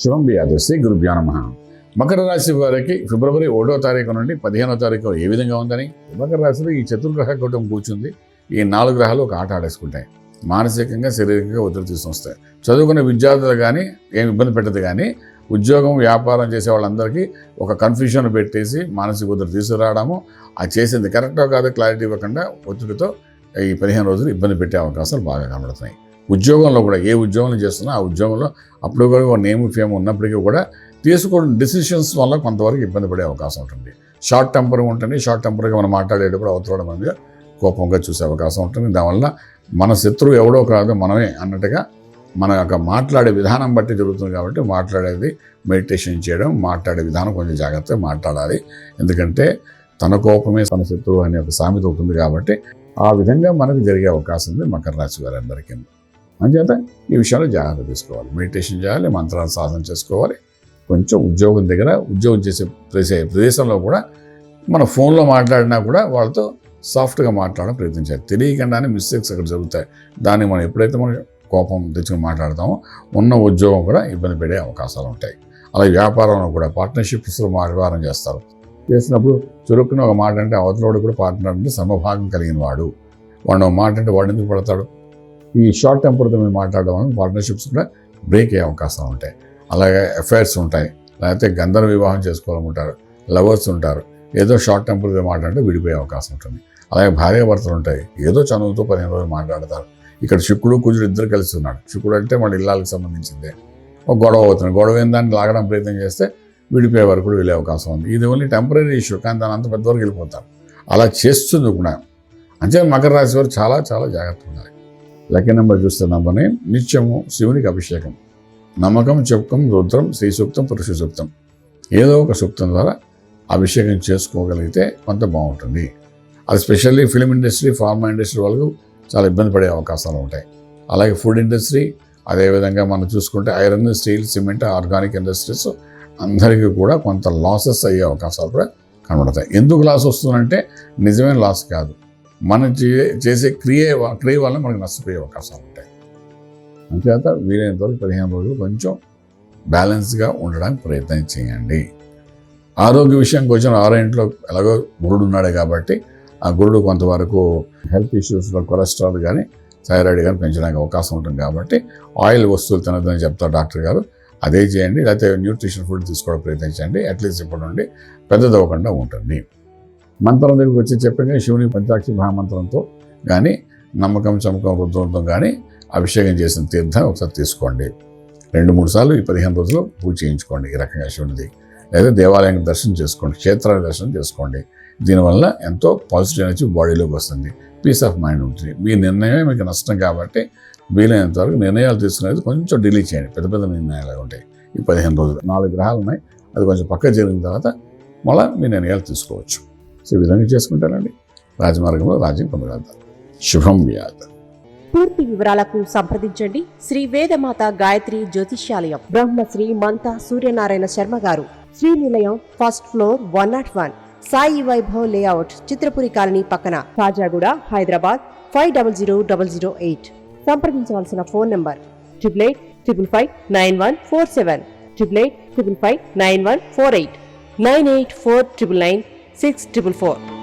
శుభం వ్యాధి శ్రీ గురుభ్యో నమః. మకర రాశి వారికి ఫిబ్రవరి 1వ తారీఖు నుండి 15వ తారీఖు ఏ విధంగా ఉందని, మకర రాశిలో ఈ చతుర్గ్రహ కూటం కూర్చుంది. ఈ 4 గ్రహాలు ఒక ఆట ఆడేసుకుంటాయి. మానసికంగా శారీరకంగా ఒత్తిడి తీసుకొస్తాయి. చదువుకున్న విద్యార్థులు కానీ ఏమి ఇబ్బంది పెట్టదు, కానీ ఉద్యోగం వ్యాపారం చేసే వాళ్ళందరికీ ఒక కన్ఫ్యూజన్ పెట్టేసి మానసిక ఒత్తిడి తీసుకురావడము, అది చేసింది కరెక్టో కాదో క్లారిటీ ఇవ్వకుండా ఒత్తిడితో ఈ 15 రోజులు ఇబ్బంది పెట్టే అవకాశాలు బాగా కనబడుతున్నాయి. ఉద్యోగంలో కూడా ఏ ఉద్యోగం చేస్తున్నా ఆ ఉద్యోగంలో అప్పుడు కూడా ఒక నేమ్ ఫేమ్ ఉన్నప్పటికీ కూడా తీసుకోవడం డిసిషన్స్ వల్ల కొంతవరకు ఇబ్బంది పడే అవకాశం ఉంటుంది. షార్ట్ టెంపర్గా ఉంటుంది. షార్ట్ టెంపర్గా మనం మాట్లాడేటప్పుడు అవతల మందిగా కోపంగా చూసే అవకాశం ఉంటుంది. దానివల్ల మన శత్రువు ఎవడో కాదు మనమే అన్నట్టుగా మన యొక్క మాట్లాడే విధానం బట్టి జరుగుతుంది. కాబట్టి మాట్లాడేది మెడిటేషన్ చేయడం, మాట్లాడే విధానం కొంచెం జాగ్రత్తగా మాట్లాడాలి. ఎందుకంటే తన కోపమే తన శత్రువు అనే ఒక సామెత ఉంటుంది. కాబట్టి ఆ విధంగా మనకు జరిగే అవకాశం ఉంది మకర రాశి వారందరికీ. అంచేత ఈ విషయాలు జాగ్రత్త తీసుకోవాలి. మెడిటేషన్ చేయాలి, మంత్రాలు సాధన చేసుకోవాలి. కొంచెం ఉద్యోగం దగ్గర ఉద్యోగం చేసే ప్రదేశంలో కూడా మన ఫోన్లో మాట్లాడినా కూడా వాళ్ళతో సాఫ్ట్గా మాట్లాడడం ప్రయత్నించాలి. తెలియకుండానే మిస్టేక్స్ అక్కడ జరుగుతాయి. దాన్ని మనం ఎప్పుడైతే మనం కోపం తెచ్చుకుని మాట్లాడతామో ఉన్న ఉద్యోగం కూడా ఇబ్బంది పడే అవకాశాలు ఉంటాయి. అలాగే వ్యాపారంలో కూడా పార్ట్నర్షిప్స్లో వ్యాపారం చేసినప్పుడు చురుక్కున ఒక మాట అంటే అవతలవాడు కూడా పార్ట్నర్ అంటే సమభాగం కలిగిన వాడు మాట అంటే వాడు ఎందుకు పడతాడు. ఈ షార్ట్ టెంపర్తో మేము మాట్లాడడం వల్ల పార్ట్నర్షిప్స్ కూడా బ్రేక్ అయ్యే అవకాశాలు ఉంటాయి. అలాగే అఫైర్స్ ఉంటాయి. లేకపోతే గంధర్వ వివాహం చేసుకోవాలనుకుంటారు, లవర్స్ ఉంటారు. ఏదో షార్ట్ టెంపర్తో మాట్లాడితే విడిపోయే అవకాశం ఉంటుంది. అలాగే భార్యాభర్తలు ఉంటాయి. ఏదో చనువుతో 15 రోజులు మాట్లాడతారు. ఇక్కడ శుక్రుడు కుజుడు ఇద్దరు కలిసి ఉన్నాడు. శుక్రుడు అంటే మన ఇళ్ళకి సంబంధించిందే. ఒక గొడవ అవుతుంది. గొడవ దాన్ని లాగడం ప్రయత్నం చేస్తే విడిపోయే వరకు కూడా వెళ్ళే అవకాశం ఉంది. ఇది ఓన్లీ టెంపరీ ఇష్యూ, కానీ దాని అంత పెద్ద వరకు వెళ్ళిపోతారు. అలా చేస్తుంది కూడా. అంటే మకర రాశి వారు చాలా చాలా జాగ్రత్తగా ఉండాలి. లక్కీ నెంబర్ చూస్తే నంబర్ని నిత్యము శివునికి అభిషేకం, నమ్మకం, చెప్పుకం, రుద్రం, శ్రీ సూక్తం, పురుష సూక్తం, ఏదో ఒక సూక్తం ద్వారా అభిషేకం చేసుకోగలిగితే కొంత బాగుంటుంది. అది specially film industry, pharma industry వాళ్ళకు చాలా ఇబ్బంది పడే అవకాశాలు ఉంటాయి. అలాగే ఫుడ్ ఇండస్ట్రీ, అదేవిధంగా మనం చూసుకుంటే iron, steel, cement, organic industries అందరికీ కూడా కొంత లాసెస్ అయ్యే అవకాశాలు కూడా కనబడతాయి. ఎందుకు లాస్ వస్తుందంటే నిజమైన లాస్ కాదు, మనం చేసే క్రియ వల్ల మనకు నష్టపోయే అవకాశాలు ఉంటాయి. అంతేత వీలైనంత వరకు 15 రోజులు కొంచెం బ్యాలెన్స్గా ఉండడానికి ప్రయత్నం చేయండి. ఆరోగ్య విషయానికి వచ్చిన 6 ఇంట్లో ఎలాగో గురుడు ఉన్నాడే కాబట్టి ఆ గురుడు కొంతవరకు హెల్త్ ఇష్యూస్లో కొలెస్ట్రాల్ కానీ థైరాయిడ్ కానీ పెంచడానికి అవకాశం ఉంటుంది. కాబట్టి ఆయిల్ వస్తువులు తినద్దని చెప్తారు డాక్టర్ గారు. అదే చేయండి. లేకపోతే న్యూట్రిషన్ ఫుడ్ తీసుకోవడం ప్రయత్నించండి. అట్లీస్ట్ ఇప్పటి నుండి పెద్దదవ్వకుండా ఉంటుంది. మంత్రం దగ్గరికి వచ్చి చెప్పగా శివుని పంచాక్షి మహామంత్రంతో కానీ నమ్మకం, చమకం, రుద్రంతో కానీ అభిషేకం చేసిన తీర్థం ఒకసారి తీసుకోండి. 2-3 సార్లు ఈ 15 రోజులు పూజ చేయించుకోండి. ఈ రకంగా శివునిది. లేదా దేవాలయానికి దర్శనం చేసుకోండి, క్షేత్రాల దర్శనం చేసుకోండి. దీనివల్ల ఎంతో పాజిటివ్ ఎనర్జీ బాడీలోకి వస్తుంది, పీస్ ఆఫ్ మైండ్ ఉంటుంది. మీ నిర్ణయమే మీకు నష్టం కాబట్టి వీలైనంత వరకు నిర్ణయాలు తీసుకునేది కొంచెం డిలే చేయండి. పెద్ద పెద్ద నిర్ణయాలు ఉంటాయి. ఈ 15 రోజులు 4 గ్రహాలు ఉన్నాయి. అది కొంచెం పక్క జరిగిన తర్వాత మళ్ళీ మీ నిర్ణయాలు తీసుకోవచ్చు. సో ఈ విధంగా చేసుకుంటారండి. రాజమార్గంలో రాజ్యం పొందగలుగుతారు. శుభం వ్యాధ. పూర్తి వివరాలకు సంప్రదించండి శ్రీ వేదమాత గాయత్రి జ్యోతిష్యాలయం, బ్రహ్మశ్రీ మంతా సూర్యనారాయణ శర్మ గారు, Srinilayam, first floor, 101, Sai Vaibhav layout, Chitrapuri colony పక్కన, కాజాగూడ, హైదరాబాద్ 500008. సంప్రదించవలసిన ఫోన్ నంబర్ 8855559147, 8855559148, 9849996644.